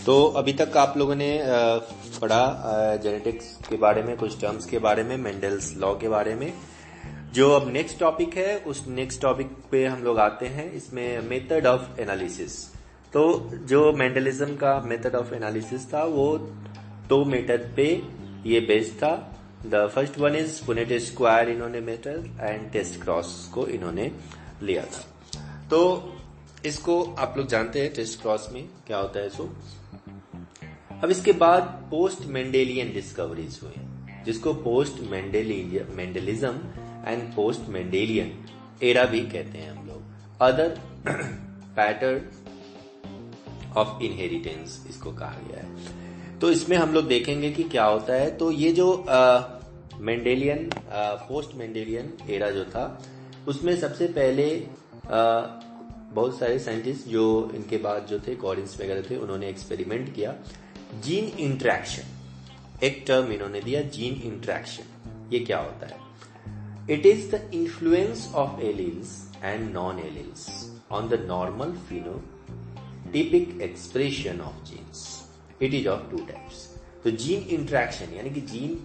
तो अभी तक आप लोगों ने पढ़ा जेनेटिक्स के बारे में, कुछ टर्म्स के बारे में, मेंडल्स लॉ के बारे में। जो अब नेक्स्ट टॉपिक है, उस नेक्स्ट टॉपिक पे हम लोग आते हैं। इसमें मेथड ऑफ एनालिसिस। तो जो मेंडलिज्म का मेथड ऑफ एनालिसिस था वो दो मेथड पे ये बेस्ड था। The first one is Punnett square इन्होंने मेथड एंड टेस्ट क्रॉस को इन्होंने लिया था। तो इसको आप लोग जानते हैं टेस्ट क्रॉस में क्या होता है। सो अब इसके बाद पोस्ट मेंडेलियन डिस्कवरीज हुई, जिसको post Mendelism and post Mendelian era भी कहते हैं हम लोग। अदर पैटर्न ऑफ इनहेरिटेंस इसको कहा गया है। तो इसमें हम लोग देखेंगे कि क्या होता है। तो ये जो मेंडेलियन पोस्ट मेंडेलियन एरा जो था, उसमें सबसे पहले बहुत सारे साइंटिस्ट जो इनके बाद जो थे, कॉलिन्स वगैरह थे, उन्होंने एक्सपेरिमेंट किया। जीन इंट्रैक्शन, एक टर्म इन्होंने दिया, जीन इंट्रैक्शन। ये क्या होता है? It is the influence of alleles and non alleles on the normal phenotypic expression of genes. It is of two types. तो जीन इंट्रैक्शन यानी कि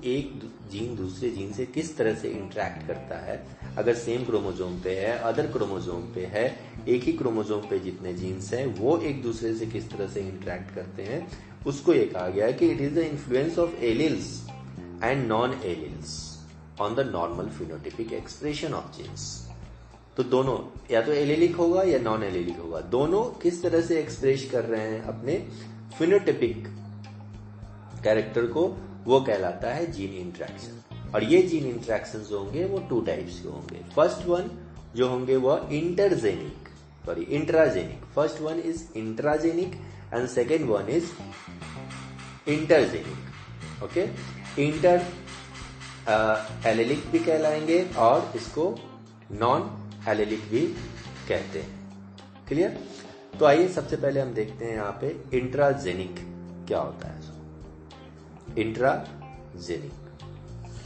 एक जीन दूसरे जीन से किस तरह से इंट्रैक्ट करता है। अगर सेम क्रोमोजोम पे है, अदर क्रोमोजोम पे है, एक ही क्रोमोजोम पे जितने जीन्स हैं वो एक दूसरे से किस तरह से इंट्रैक्ट करते हैं, उसको ये कहा गया है कि it is the influence of alleles and non alleles on the normal phenotypic expression of genes. तो दोनों या तो एलिलिक होगा या नॉन एलिलिक होगा, दोनों किस तरह से एक्सप्रेस कर रहे हैं अपने फिनोटिपिक कैरेक्टर को, वो कहलाता है जीन इंट्रैक्शन। और ये जीन इंट्रैक्शन जो होंगे वो टू टाइप्स के होंगे। फर्स्ट वन जो होंगे वो intragenic. First one is intragenic and second one is intergenic. Okay, inter allylic भी कहलाएंगे और इसको नॉन एलिलिक भी कहते हैं। क्लियर? तो आइए सबसे पहले हम देखते हैं यहाँ पे इंट्राजेनिक क्या होता है। Intragenic,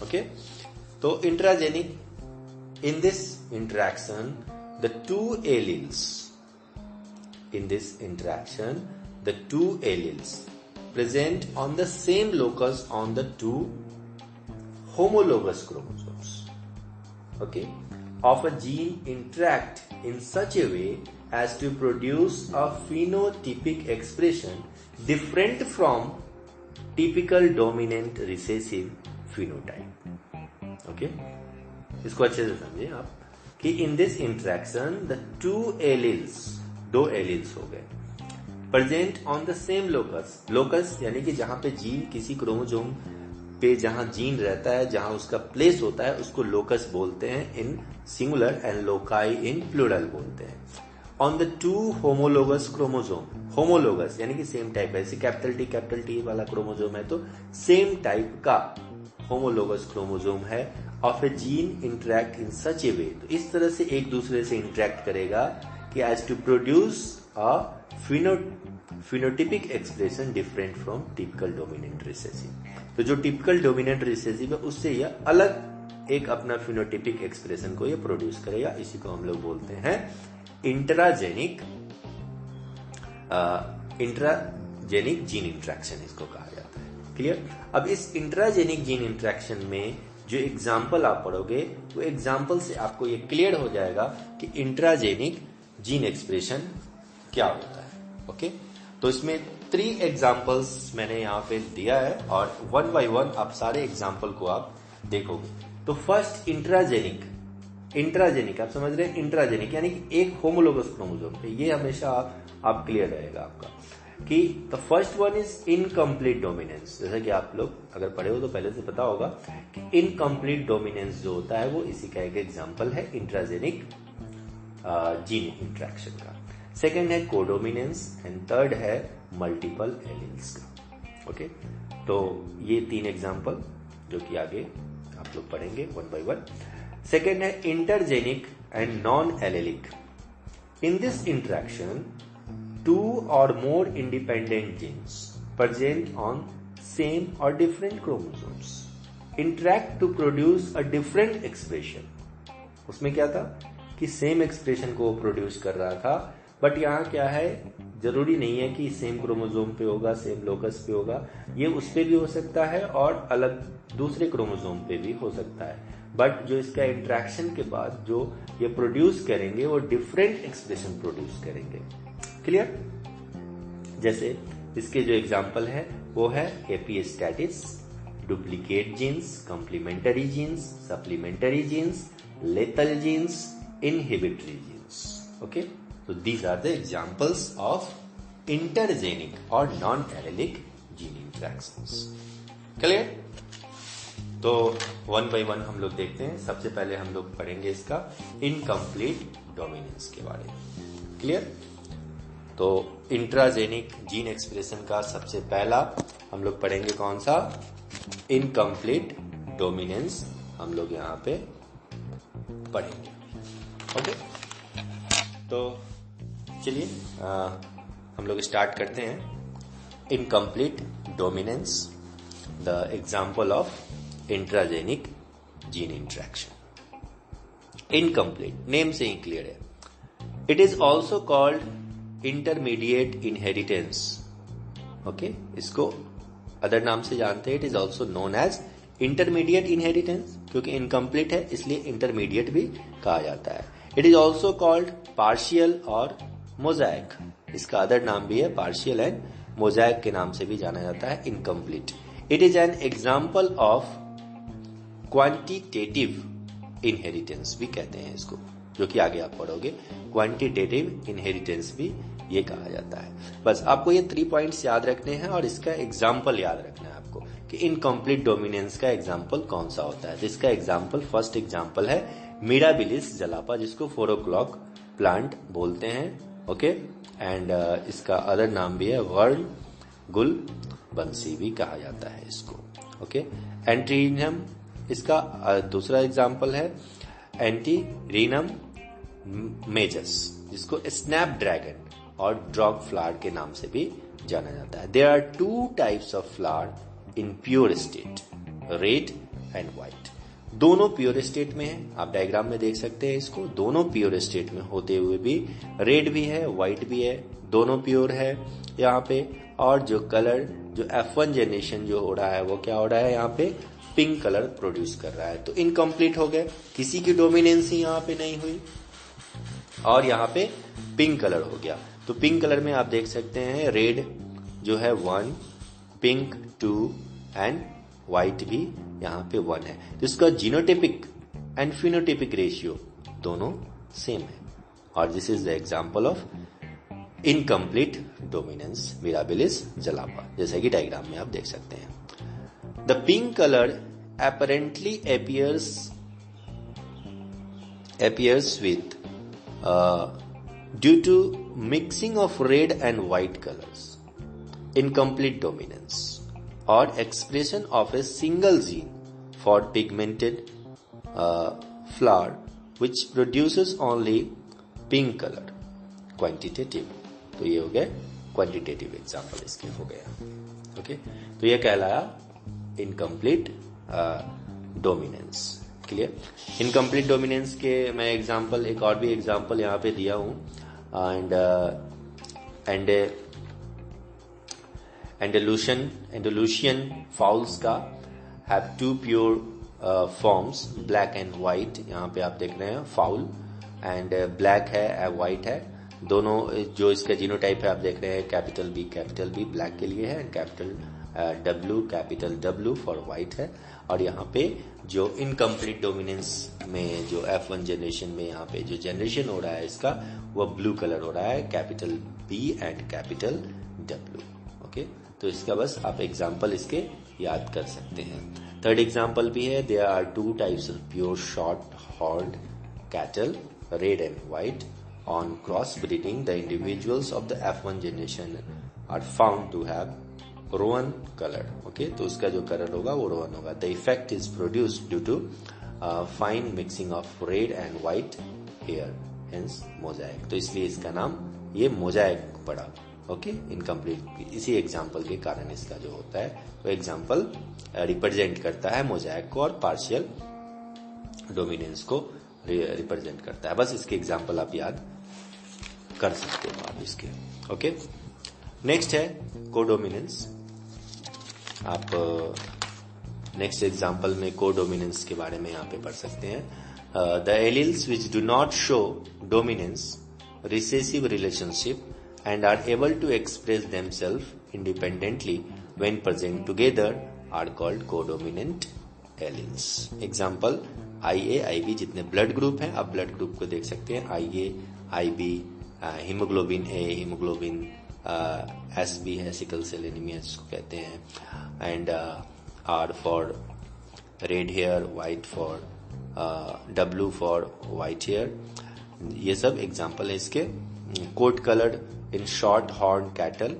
okay. तो intragenic, in this interaction the two alleles present on the same locus on the two homologous chromosomes, okay, of a gene interact in such a way as to produce a phenotypic expression different from typical dominant recessive phenotype. Okay, इसको अच्छे से समझिए आप कि in this interaction the two alleles, दो alleles हो गए, present on the same locus यानी कि जहां पे जीन, किसी क्रोमोजोम पे जहां जीन रहता है, जहां उसका प्लेस होता है, उसको लोकस बोलते हैं in singular and loci in plural बोलते हैं। On the two homologous chromosome, homologous यानी कि सेम टाइप है, जैसे कैपिटल टी वाला क्रोमोजोम है तो सेम टाइप का होमोलोगस क्रोमोजोम है। ऑफ ए जीन इंटरैक्ट इन सच ए वे, तो इस तरह से एक दूसरे से इंटरैक्ट करेगा कि as to produce a phenotypic expression different from typical dominant recessive. तो जो टिपिकल डोमिनेंट रिसेसिव है उससे यह अलग एक अपना फिनोटिपिक एक्सप्रेशन को यह प्रोड्यूस करेगा। इसी को हम लोग बोलते हैं इंट्राजेनिक जीन इंट्रैक्शन, इसको कहा जाता है। क्लियर? अब इस इंट्राजेनिक जीन इंट्रैक्शन में जो एग्जाम्पल आप पढ़ोगे वो एग्जाम्पल से आपको ये क्लियर हो जाएगा कि इंट्राजेनिक जीन एक्सप्रेशन क्या होता है। ओके, तो इसमें 3 एग्जाम्पल्स मैंने यहाँ पे दिया है और 1 बाय 1 आप सारे एग्जाम्पल को आप देखोगे। तो फर्स्ट इंट्राजेनिक आप समझ रहे हैं, इंट्राजेनिक यानी कि एक होमोलोगस क्रोमोसोम पे, ये हमेशा आप क्लियर रहेगा आपका कि the first one is incomplete dominance. जैसा कि आप लोग अगर पढ़े हो तो पहले से पता होगा कि इनकम्प्लीट डोमिनेंस जो होता है वो इसी का एक एग्जाम्पल है इंट्राजेनिक जीन इंट्रैक्शन का। सेकेंड है कोडोमिनेंस एंड थर्ड है मल्टीपल एलील्स का। ओके, तो ये 3 एग्जाम्पल जो कि आगे आप लोग पढ़ेंगे 1 बाय 1। सेकेंड है intergenic and non allylic. In this interaction 2 or more independent genes present on same or different chromosomes interact to produce a different expression। उसमें क्या था कि सेम एक्सप्रेशन को वो प्रोड्यूस कर रहा था, बट यहाँ क्या है, जरूरी नहीं है कि सेम क्रोमोसोम पे होगा, सेम लोकस पे होगा, ये उस पे भी हो सकता है और अलग दूसरे क्रोमोसोम पे भी हो सकता है। बट जो इसका इंट्रैक्शन के बाद जो ये प्रोड्यूस करेंगे वो डिफरेंट एक्सप्रेशन प्रोड्यूस करेंगे। क्लियर? जैसे इसके जो एग्जाम्पल है वो है epistasis, duplicate genes, complementary genes, supplementary genes, lethal genes, inhibitory genes. Okay, so these are the examples of intergenic or non-allelic gene interactions. Clear? तो वन बाय वन हम लोग देखते हैं। सबसे पहले हम लोग पढ़ेंगे इसका इनकम्प्लीट डोमिनेंस के बारे में। क्लियर? तो इंट्राजेनिक जीन एक्सप्रेशन का सबसे पहला हम लोग पढ़ेंगे कौन सा? इनकम्प्लीट डोमिनेंस हम लोग यहाँ पे पढ़ेंगे। ओके, तो चलिए हम लोग स्टार्ट करते हैं। Incomplete dominance, the example of intragenic gene interaction. Incomplete name से ही क्लियर है। It is also called intermediate inheritance. Okay, इसको अदर नाम से जानते हैं। It is also known as intermediate inheritance, क्योंकि इनकम्प्लीट है इसलिए इंटरमीडिएट भी कहा जाता है। It is also called partial और मोजाइक, इसका अदर नाम भी है, पार्शियल एंड मोजाइक के नाम से भी जाना जाता है incomplete. It is an example of quantitative inheritance भी कहते हैं इसको, जो कि आगे आप पढ़ोगे। क्वांटिटेटिव इनहेरिटेंस भी ये कहा जाता है। बस आपको ये 3 पॉइंट्स याद रखने हैं और इसका एग्जाम्पल याद रखना है आपको कि इनकम्प्लीट डोमिनेंस का एग्जाम्पल कौन सा होता है। जिसका एग्जाम्पल, फर्स्ट एग्जाम्पल है मिराबिलिस जलापा, जिसको 4 o'clock प्लांट बोलते हैं। ओके, एंड इसका अदर नाम भी है वर्ण गुल बंसी भी कहा जाता है इसको। ओके, एंटीरिनम इसका दूसरा एग्जाम्पल है एंटीरिनम मेजस, जिसको स्नैप ड्रैगन और ड्रॉग फ्लावर के नाम से भी जाना जाता है। There are 2 types of flower in pure state, red and white. दोनों प्योर स्टेट में है, आप डायग्राम में देख सकते हैं इसको। दोनों प्योर स्टेट में होते हुए भी रेड भी है, व्हाइट भी है, दोनों प्योर है यहाँ पे। और जो कलर, जो F1 जनरेशन जो हो रहा है वो क्या हो रहा है, यहाँ पे पिंक कलर प्रोड्यूस कर रहा है। तो इनकम्प्लीट हो गए, किसी की डोमिनेंस ही यहाँ पे नहीं हुई और यहाँ पे पिंक कलर हो गया। तो पिंक कलर में आप देख सकते हैं रेड जो है 1, पिंक 2 एंड व्हाइट भी यहाँ पे 1 है। तो इसका जीनोटिपिक एंड फिनोटिपिक रेशियो दोनों सेम है। और this is the example of incomplete dominance mirabilis जलापा, जैसा कि डायग्राम में आप देख सकते हैं। The pink colour apparently appears with due to mixing of red and white colors, incomplete dominance, or expression of a single gene for pigmented flower which produces only pink color, quantitative। तो ये हो गया quantitative example, इसके हो गया। Okay, तो ये कहलाया incomplete dominance. Clear? Incomplete dominance के मैं एग्जांपल, एक और भी एग्जांपल यहाँ पे दिया हूँ। एंडलूशियन फाउल्स का have 2 pure forms, black and white. यहाँ पे आप देख रहे हैं फाउल एंड ब्लैक है, व्हाइट है। दोनों जो इसका जीनोटाइप है आप देख रहे हैं, कैपिटल बी ब्लैक के लिए है and capital W for white है। और यहाँ पे जो इनकम्प्लीट डोमिनेंस में जो F1 जनरेशन में यहाँ पे जो जनरेशन हो रहा है इसका, वो ब्लू कलर हो रहा है, capital B and capital W। Okay, तो इसका बस आप एग्जाम्पल इसके याद कर सकते हैं। थर्ड एग्जाम्पल भी है, there are 2 types of pure short horned cattle, red and white. On cross breeding, the individuals of the F1 generation are found to have rowan color। okay, तो उसका जो कलर होगा वो रोहन होगा। The effect is produced due to fine mixing of red and white hair, hence mosaic। तो इसलिए इसका नाम ये मोजाइक पड़ा। ओके, इनकम्प्लीट इसी एग्जाम्पल के कारण इसका जो होता है वो एग्जाम्पल रिप्रेजेंट करता है मोजाइक को और पार्शियल डोमिनेंस को रिप्रेजेंट करता है। बस इसके एग्जाम्पल आप याद कर सकते हो आप इसके। ओके, नेक्स्ट है कोडोमिनेंस। आप नेक्स्ट एग्जाम्पल में कोडोमिनेंस के बारे में यहाँ पे पढ़ सकते हैं। The alleles which do not show dominance, recessive relationship and are able to express themselves independently when present together are called codominant alleles. Example, IA, IB जितने ब्लड ग्रुप हैं, आप ब्लड ग्रुप को देख सकते हैं। IA, IB, haemoglobin A, haemoglobin SB है, sickle cell anaemia जिसको कहते हैं, and R for red hair, white for W for white hair. ये सब एग्जाम्पल है इसके। Coat coloured in short horn cattle,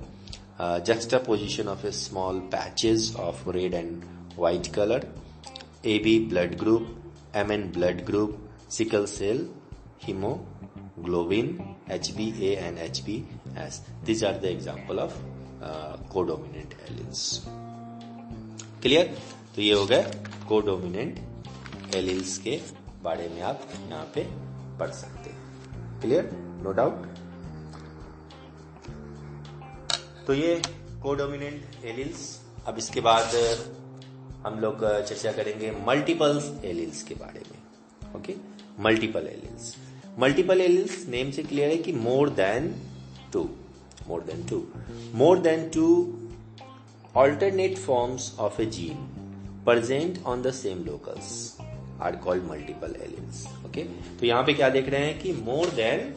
juxtaposition of a small patches of red and white color, AB blood group, MN blood group, sickle cell, hemoglobin, HbA and HbS. These are the example of codominant alleles. Clear? तो ये हो गए codominant alleles के बारे में आप यहाँ पे पढ़ सकते हैं। क्लियर? No doubt. तो ये कोडोमिनेंट एलील्स। अब इसके बाद हम लोग चर्चा करेंगे मल्टीपल एलील्स के बारे में। Okay, multiple alleles. Multiple alleles name से क्लियर है कि more than two alternate forms of a gene present on the same locus are called multiple alleles. Okay, तो यहां पे क्या देख रहे हैं कि more than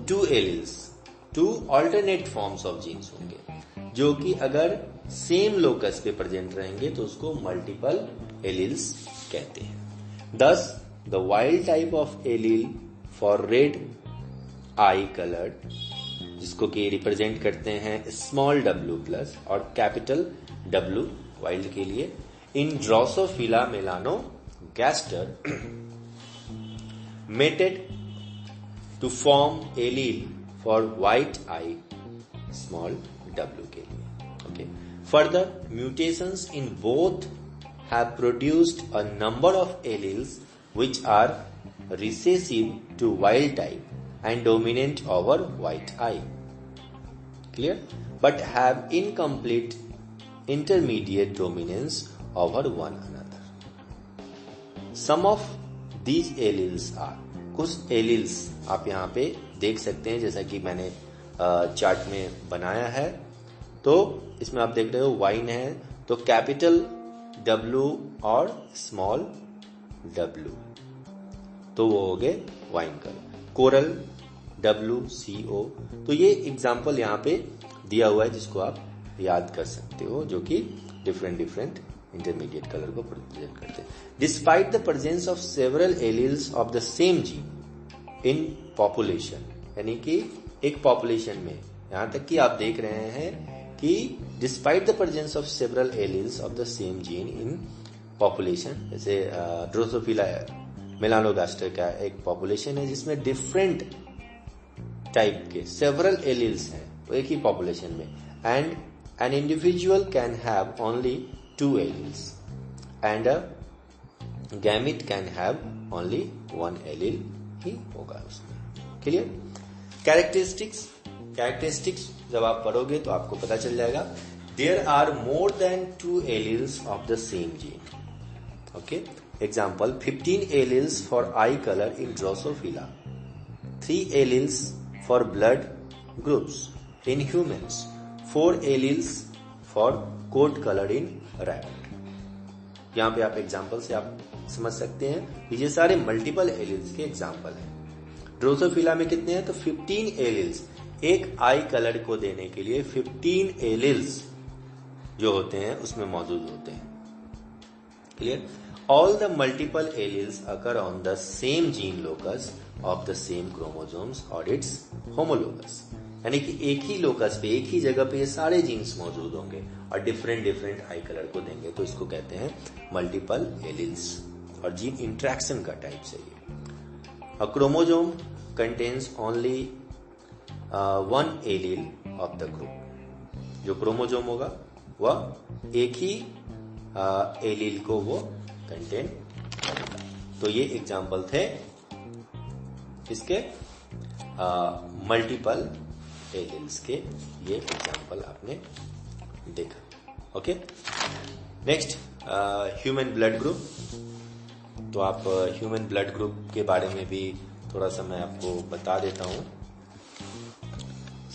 two alleles, two alternate forms of genes होंगे जो कि अगर सेम लोकस पे प्रेजेंट रहेंगे तो उसको मल्टीपल एलील्स कहते हैं। This the wild type of allele for red eye coloured, जिसको कि रिप्रेजेंट करते हैं स्मॉल W प्लस और कैपिटल W वाइल्ड के लिए, in Drosophila melanogaster mated to form allele for white eye small w के लिए। Okay. Further, mutations in both have produced a number of alleles which are recessive to wild type and dominant over white eye. Clear? But have incomplete intermediate dominance over one another. Some of these alleles are, कुछ alleles आप यहाँ पे देख सकते हैं जैसा कि मैंने चार्ट में बनाया है। तो इसमें आप देख रहे हो वाइन है तो कैपिटल W और स्मॉल w, तो वो हो गए वाइन कलर। कोरल WCO, तो ये एग्जाम्पल यहाँ पे दिया हुआ है जिसको आप याद कर सकते हो, जो कि डिफरेंट इंटरमीडिएट कलर को रिप्रेजेंट करते हैं। Despite the presence of several alleles of the same gene in population, यानी कि एक पॉपुलेशन में यहां तक कि आप देख रहे हैं कि despite the presence of several alleles of the same gene in population, जैसे ड्रोसोफिला मेलानोगास्टर का एक पॉपुलेशन है जिसमें डिफरेंट टाइप के सेवरल एलील्स हैं वो एक ही पॉपुलेशन में, and an individual can have only 2 alleles and a gamete can have only 1 allele ही होगा उसमें। क्लियर? कैरेक्टरिस्टिक्स जब आप पढ़ोगे तो आपको पता चल जाएगा। There are more than 2 alleles of the same gene. Okay, example 15 alleles for eye colour in Drosophila, 3 alleles for blood groups in humans, 4 alleles for coat colour in rabbit. यहां पे आप एग्जाम्पल से आप समझ सकते हैं कि ये सारे मल्टीपल एलील्स के एग्जाम्पल हैं। ड्रोसोफिला में कितने हैं? तो 15 एलील्स, एक आई कलर को देने के लिए 15 एलील्स जो होते हैं उसमें मौजूद होते हैं। Clear? All the multiple alleles occur on the same gene locus of the same chromosomes और इट्स होमोलोगस, यानी कि एक ही लोकस पे, एक ही जगह पे ये सारे जीन्स मौजूद होंगे और डिफरेंट आई कलर को देंगे, तो इसको कहते हैं मल्टीपल एलील्स। और जीन इंट्रैक्शन का टाइप से ये। A chromosome contains only 1 allele of the group, जो क्रोमोसोम होगा वह एक ही एलील को वो कंटेन करेगा। तो ये एग्जाम्पल थे इसके मल्टीपल एलील्स के, ये एग्जाम्पल आपने देखा। Okay, next human blood group. तो आप ह्यूमन ब्लड ग्रुप के बारे में भी थोड़ा सा मैं आपको बता देता हूं,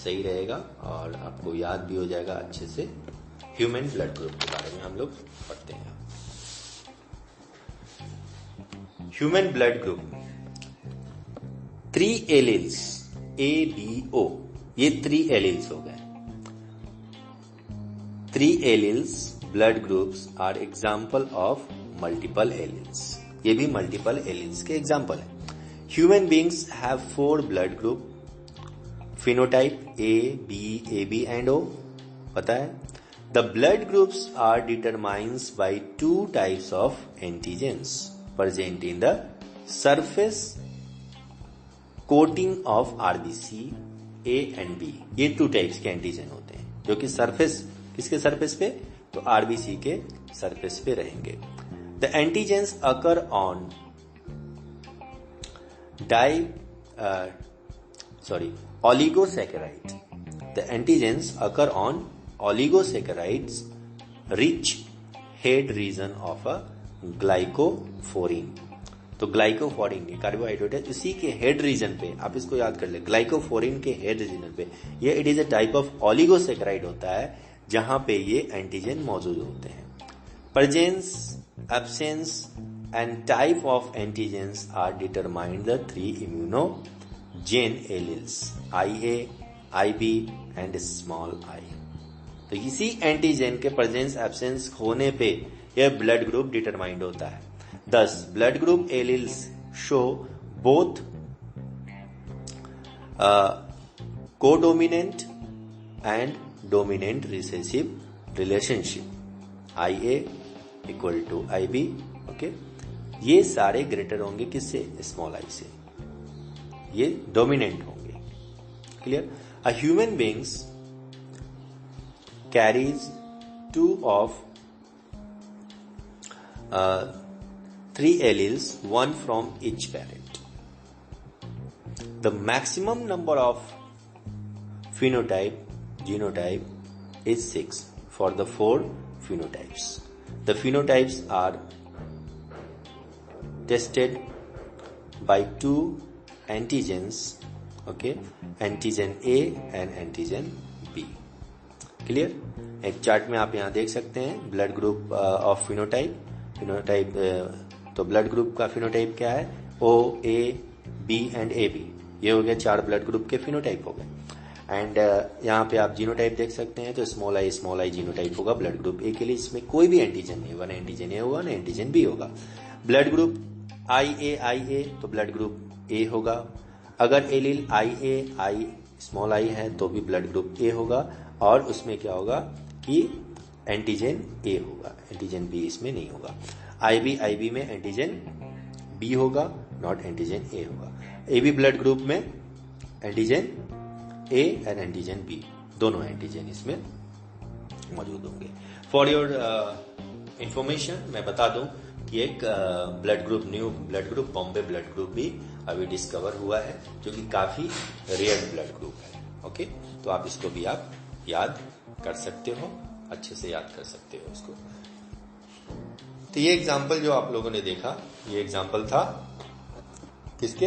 सही रहेगा और आपको याद भी हो जाएगा अच्छे से। ह्यूमन ब्लड ग्रुप के बारे में हम लोग पढ़ते हैं। Human blood group 3 alleles ABO, ये 3 एलील्स हो गए। 3 alleles blood groups are example of multiple alleles, ये भी मल्टीपल एलील्स के एग्जाम्पल है। Human beings have 4 blood group, phenotype A, B, AB and O, पता है। The blood groups are determines by 2 types of antigens present in the surface coating of RBC A and B। ये 2 types के antigen होते हैं जो कि surface, किसके surface पे, तो RBC के सरफेस पे रहेंगे। The antigens occur on oligosaccharides. The antigens occur on oligosaccharides rich head region of a glycophorin. तो ग्लाइकोफोरिन ये कार्बोहाइड्रेट है, इसी के हेड रीजन पे, आप इसको याद कर ले, ग्लाइकोफोरिन के हेड रीजन पे ये it is a type of oligosaccharide होता है जहां पे ये एंटीजन मौजूद होते हैं। Presence, absence and type of antigens are determined the 3 immunogen alleles IA, IB and small i। तो इसी एंटीजन के प्रेजेंस एब्सेंस होने पे यह ब्लड ग्रुप डिटरमाइंड होता है। Thus, blood group alleles show both codominant and dominant recessive relationship. IA equal to IB. Okay, ये सारे ग्रेटर होंगे किससे, स्मॉल i से, ये डोमिनेंट होंगे। Clear. A human beings carries 2 of 3 alleles, one from each parent. The maximum number of genotype is 6 for the 4 phenotypes. The phenotypes are tested by 2 antigens, okay, antigen A and antigen B. Clear? एक chart में आप यहां देख सकते हैं blood group of phenotype. तो blood group का phenotype क्या है, O, A, B and AB, ये हो गया 4 ब्लड ग्रुप के फिनोटाइप हो गए। एंड यहाँ पे आप जीनोटाइप देख सकते हैं, तो स्मॉल आई जीनोटाइप होगा ब्लड ग्रुप A के लिए। इसमें कोई भी एंटीजन नहीं होगा, ना एंटीजन A होगा ना एंटीजन B होगा। ब्लड ग्रुप IA, तो ब्लड ग्रुप A होगा। अगर एलील I स्मॉल i है तो भी ब्लड ग्रुप A होगा, और उसमें क्या होगा कि एंटीजन A होगा, एंटीजन B इसमें नहीं होगा। IB में एंटीजन B होगा, नॉट एंटीजन A होगा। AB ब्लड ग्रुप में antigen A and antigen B, दोनों एंटीजन इसमें मौजूद होंगे। फॉर योर इंफॉर्मेशन मैं बता दूं कि एक blood group, new blood group, Bombay blood group भी अभी डिस्कवर हुआ है, जो कि काफी रेयर ब्लड ग्रुप है। ओके, तो आप इसको भी आप याद कर सकते हो, अच्छे से याद कर सकते हो इसको। तो ये एग्जाम्पल जो आप लोगों ने देखा, ये एग्जाम्पल था किसके,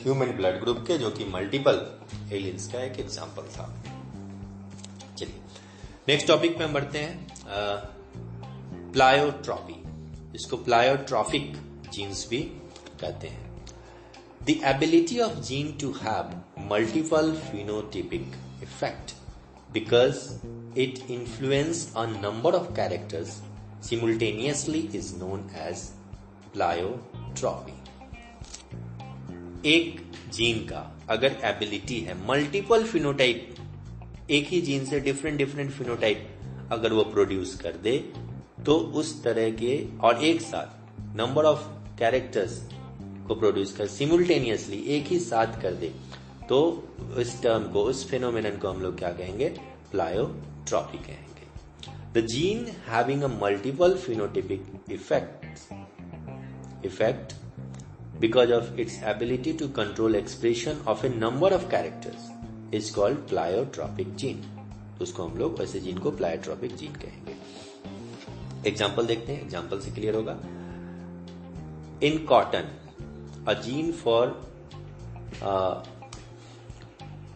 ह्यूमन ब्लड ग्रुप के, जो कि मल्टीपल एलियंस का एक एग्जाम्पल था। चलिए नेक्स्ट टॉपिक पे हम बढ़ते हैं, प्लायोट्रॉपी, इसको प्लायोट्रॉफिक जीन्स भी कहते हैं। The ability of gene to have multiple phenotypic effect because it influences a number of characters simultaneously is known as pleiotropy. एक जीन का अगर एबिलिटी है मल्टीपल फिनोटाइप, एक ही जीन से डिफरेंट फिनोटाइप अगर वो प्रोड्यूस कर दे, तो उस तरह के और एक साथ नंबर ऑफ कैरेक्टर्स को प्रोड्यूस कर, सिमुल्टेनियसली एक ही साथ कर दे, तो इस टर्म को, उस फिनोमेनन को हम लोग क्या कहेंगे, प्लायोट्रॉपी कहेंगे। The gene having a multiple phenotypic effect because of its ability to control expression of a number of characters is called pleiotropic gene. तो उसको हम लोग ऐसे जीन को प्लायोट्रोपिक जीन कहेंगे. एग्जाम्पल देखते हैं, एग्जाम्पल से क्लियर होगा. In cotton a gene for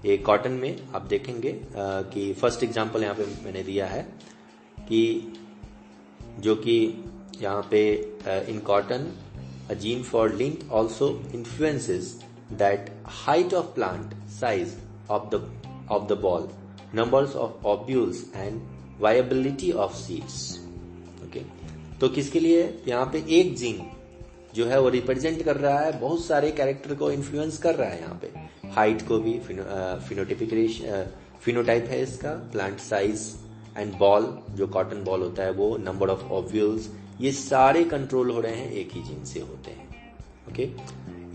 ये कॉटन में आप देखेंगे कि फर्स्ट एग्जाम्पल यहाँ पे मैंने दिया है कि जो कि यहाँ पे in cotton a gene for lint also influences that height of plant size of the ball, numbers of ovules and viability of seeds. Okay, तो किसके लिए यहाँ पे एक जीन जो है वो रिप्रेजेंट कर रहा है, बहुत सारे कैरेक्टर को इन्फ्लुएंस कर रहा है. यहाँ पे हाइट को भी फिनोटाइप है इसका, प्लांट साइज एंड बॉल जो कॉटन बॉल होता है वो, नंबर ऑफ ओव्यूल्स, ये सारे कंट्रोल हो रहे हैं एक ही जीन से होते हैं. Okay,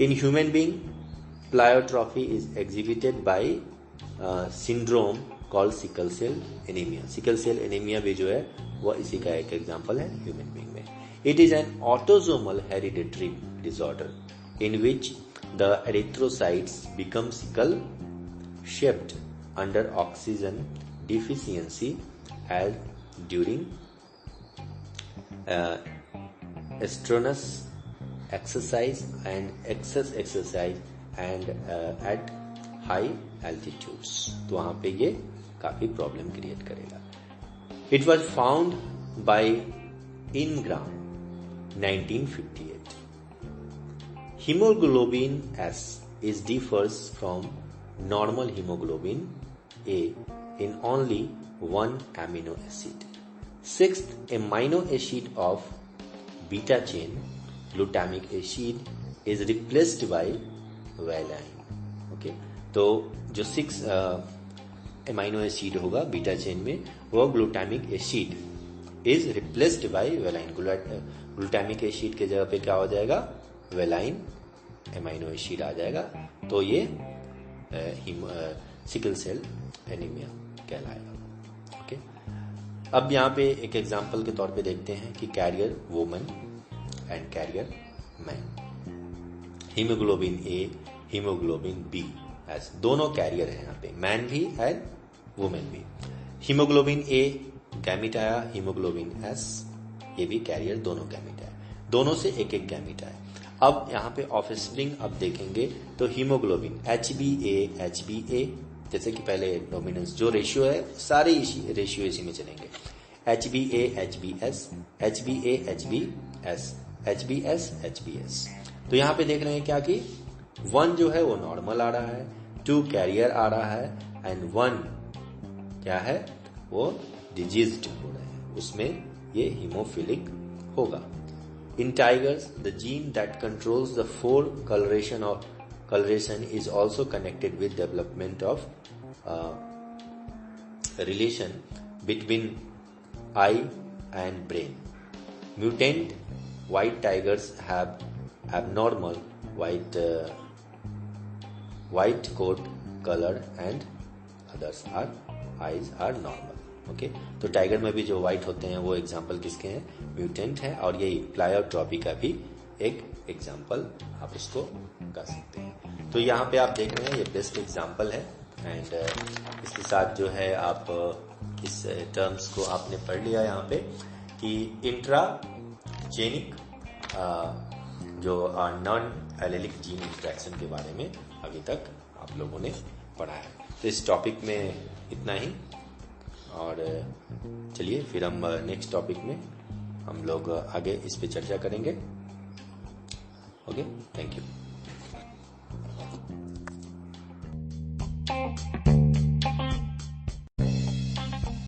in human being pleiotropy is exhibited by syndrome called sickle cell anaemia. Sickle cell anaemia भी जो है वो इसी का एक एग्जांपल है ह्यूमन बीइंग में. It is an autosomal hereditary disorder in which the erythrocytes become sickle shaped under oxygen deficiency as during strenuous exercise and excess exercise and at high altitudes. तो वहां पे ये काफी प्रॉब्लम क्रिएट करेगा. It was found by Ingram 1958. Hemoglobin S is differs from normal hemoglobin A in only one amino acid. Sixth amino acid of beta chain glutamic acid is replaced by valine. Okay, तो जो 6 amino acid होगा beta chain में वो glutamic acid is replaced by valine. Glutamic acid के जगह पे क्या हो जाएगा, वेलाइन अमाइनो एसिड आ जाएगा. तो ये सिकल सेल एनीमिया कहलाएगा. ओके, अब यहाँ पे एक एग्जांपल के तौर पे देखते हैं कि carrier woman and carrier man. Haemoglobin A, haemoglobin B, ऐसे दोनों कैरियर है यहाँ पे, मैन भी एंड वुमेन भी. हीमोग्लोबिन ए गैमिट आया, हीमोग्लोबिन एस ये भी कैरियर, दोनों गैमिट आया, दोनों से एक एक गैमिट आया. अब यहाँ पे ऑफस्प्रिंग अब देखेंगे तो हीमोग्लोबिन HbA, जैसे कि पहले डोमिनेंस जो रेशियो है सारे रेशियो इसी में चलेंगे. HbA HbS, HbA HbS, HbS HbS. तो यहाँ पे देख रहे हैं क्या कि 1 जो है वो नॉर्मल आ रहा है, 2 कैरियर आ रहा है एंड 1 क्या है वो डिजीज्ड हो रहे हैं, उसमें ये हीमोफिलिक होगा. In tigers, the gene that controls the 4 coloration is also connected with development of relation between eye and brain. Mutant white tigers have abnormal white coat color and others are eyes are normal. Okay, तो tiger में भी जो white होते हैं वो example किसके हैं, mutant है. और ये प्लायोट्रॉपी का भी एक एग्जाम्पल आप इसको कर सकते हैं. तो यहाँ पे आप देख रहे हैं ये बेस्ट एग्जाम्पल है. एंड इसके साथ जो है आप इस टर्म्स को आपने पढ़ लिया यहाँ पे कि इंट्राजेनिक जो नॉन एलेलिक जीन इंट्रैक्शन के बारे में अभी तक आप लोगों ने पढ़ा है. तो इस टॉपिक में इतना ही, और चलिए फिर हम नेक्स्ट टॉपिक में हम लोग आगे इस पे चर्चा करेंगे. Okay, thank you.